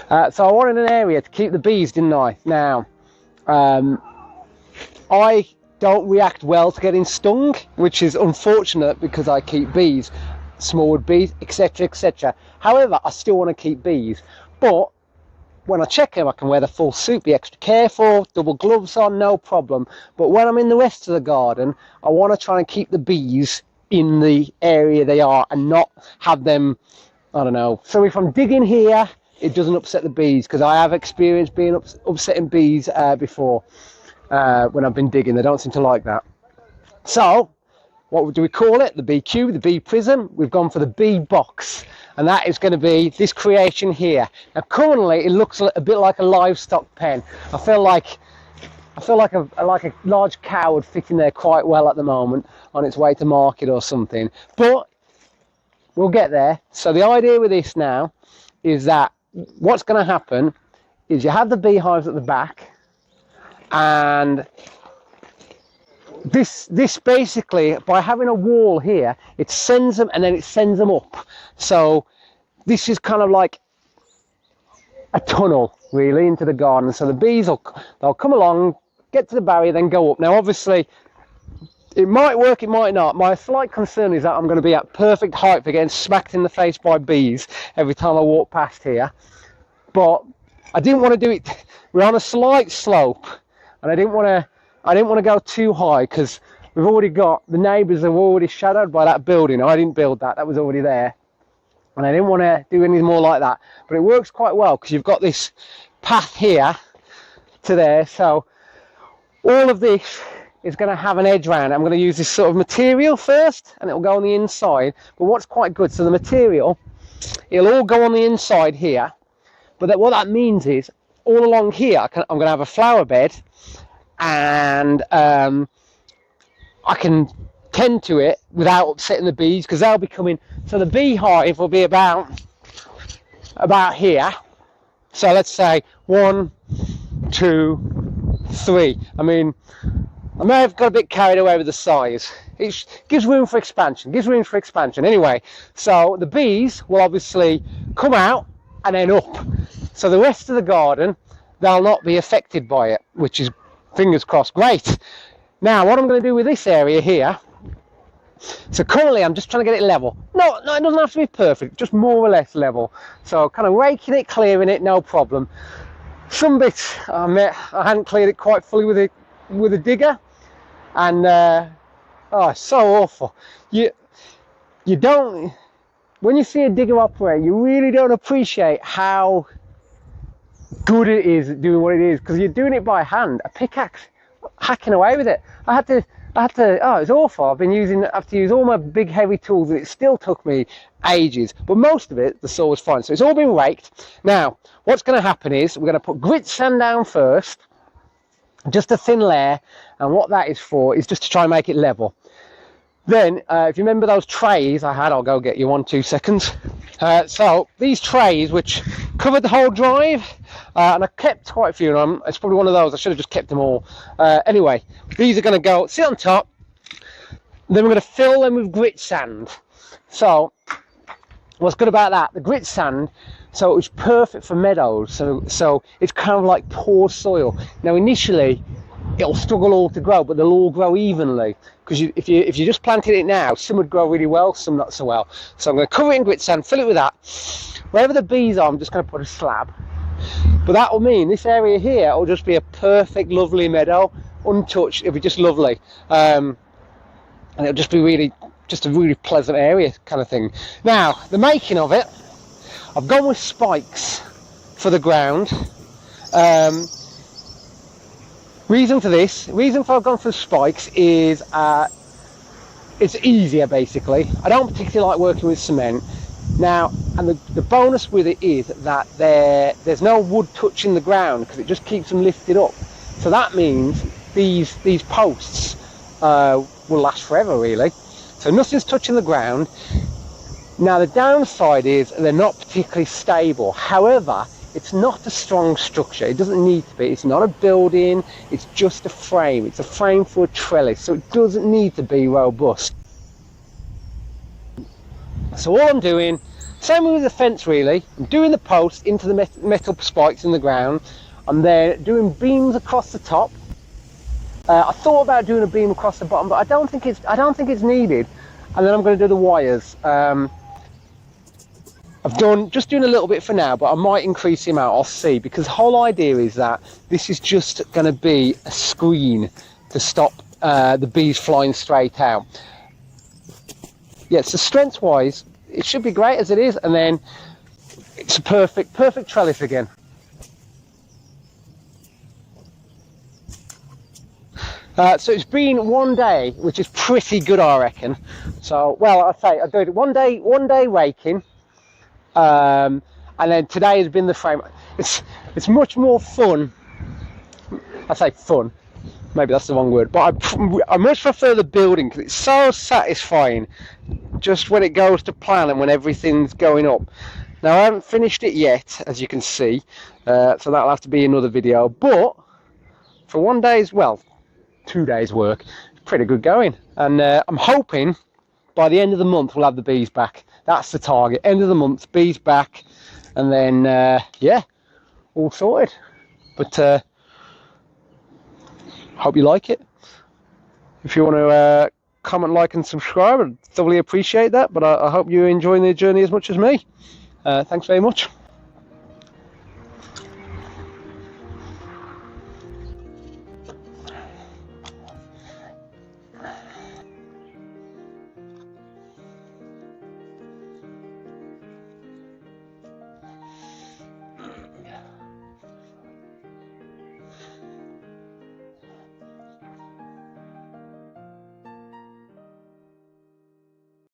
So I wanted an area to keep the bees, didn't I? Now, I don't react well to getting stung, which is unfortunate because I keep bees, Smallwood bees, etc, etc. However, I still want to keep bees, but when I check them I can wear the full suit, be extra careful, double gloves on, no problem. But when I'm in the rest of the garden, I want to try and keep the bees in the area they are and not have them, I don't know. So if I'm digging here, it doesn't upset the bees, because I have experienced being upsetting bees before. When I've been digging, they don't seem to like that. So what do we call it? The bee cube, the bee prism. We've gone for the bee box, and that is going to be this creation here. Now currently it looks a bit like a livestock pen. I feel like a large cow would fit in there quite well at the moment, on its way to market or something, but we'll get there. So the idea with this now is that what's going to happen is you have the beehives at the back, and this basically, by having a wall here, it sends them, and then it sends them up. So this is kind of like a tunnel really into the garden. So the bees they'll come along, get to the barrier, then go up. Now obviously it might work, it might not. My slight concern is that I'm going to be at perfect height for getting smacked in the face by bees every time I walk past here. But I didn't want to do it. We're on a slight slope, and I didn't want to go too high, because we've already got, the neighbours are already shadowed by that building. I didn't build that, that was already there, and I didn't want to do anything more like that. But it works quite well because you've got this path here to there. So all of this is going to have an edge round. I'm going to use this sort of material first, and it'll go on the inside. But what's quite good, so the material, it'll all go on the inside here, but what that means is all along here I'm going to have a flower bed, and I can tend to it without upsetting the bees, because they'll be coming. So the beehive will be about here. So let's say 1, 2, 3. I mean, I may have got a bit carried away with the size. It gives room for expansion, Anyway, so the bees will obviously come out and then up. So the rest of the garden, they'll not be affected by it, which is, fingers crossed, great. Now what I'm going to do with this area here, so currently I'm just trying to get it level. No, it doesn't have to be perfect, just more or less level. So kind of raking it, clearing it, no problem. Some bits I hadn't cleared it quite fully with a digger, and oh, it's so awful. You don't, when you see a digger operate, you really don't appreciate how good it is at doing what it is, because you're doing it by hand, a pickaxe, hacking away with it. I had to, oh, it's awful. I have to use all my big heavy tools, and it still took me ages, but most of it, the saw was fine. So it's all been raked. Now, what's going to happen is we're going to put grit sand down first, just a thin layer, and what that is for is just to try and make it level. Then, if you remember those trays I had, I'll go get you 1-2 seconds. So these trays, which covered the whole drive, and I kept quite a few of them. It's probably one of those, I should have just kept them all. Anyway, these are going to go sit on top, then we're going to fill them with grit sand. So what's good about that, the grit sand, so it was perfect for meadows, so it's kind of like poor soil. Now initially it'll struggle all to grow, but they'll all grow evenly, because if you just planted it now, some would grow really well, some not so well. So I'm going to cover it in grit sand, fill it with that. Wherever the bees are, I'm just going to put a slab, but that will mean this area here will just be a perfect lovely meadow, untouched. It'll be just lovely, and it'll just be just a really pleasant area kind of thing. Now the making of it, I've gone with spikes for the ground. Reason for I've gone for spikes is it's easier basically. I don't particularly like working with cement. Now, and the bonus with it is that there's no wood touching the ground, because it just keeps them lifted up. So that means these posts will last forever really. So nothing's touching the ground. Now the downside is they're not particularly stable. However, it's not a strong structure. It doesn't need to be. It's not a building. It's just a frame. It's a frame for a trellis. So it doesn't need to be robust. So all I'm doing, Same with the fence really. I'm doing the post into the metal spikes in the ground. I'm then doing beams across the top. I thought about doing a beam across the bottom, but I don't think it's needed. And then I'm going to do the wires. Just doing a little bit for now, but I might increase the amount. I'll see, because the whole idea is that this is just going to be a screen to stop the bees flying straight out. Yeah, so strength wise it should be great as it is, and then it's a perfect trellis again. So it's been 1 day, which is pretty good, I reckon. So, well, I'd say I do it one day raking, and then today has been the frame. It's much more fun. I say fun, maybe that's the wrong word, but I much prefer the building because it's so satisfying just when it goes to plan and when everything's going up. Now I haven't finished it yet, as you can see, so that'll have to be another video, but for 1 day's, well, 2 days work, it's pretty good going. And I'm hoping by the end of the month we'll have the bees back. That's the target, end of the month, bees back, and then yeah, all sorted. But hope you like it. If you want to comment, like and subscribe, I'd thoroughly appreciate that. But I hope you're enjoying the journey as much as me. Thanks very much.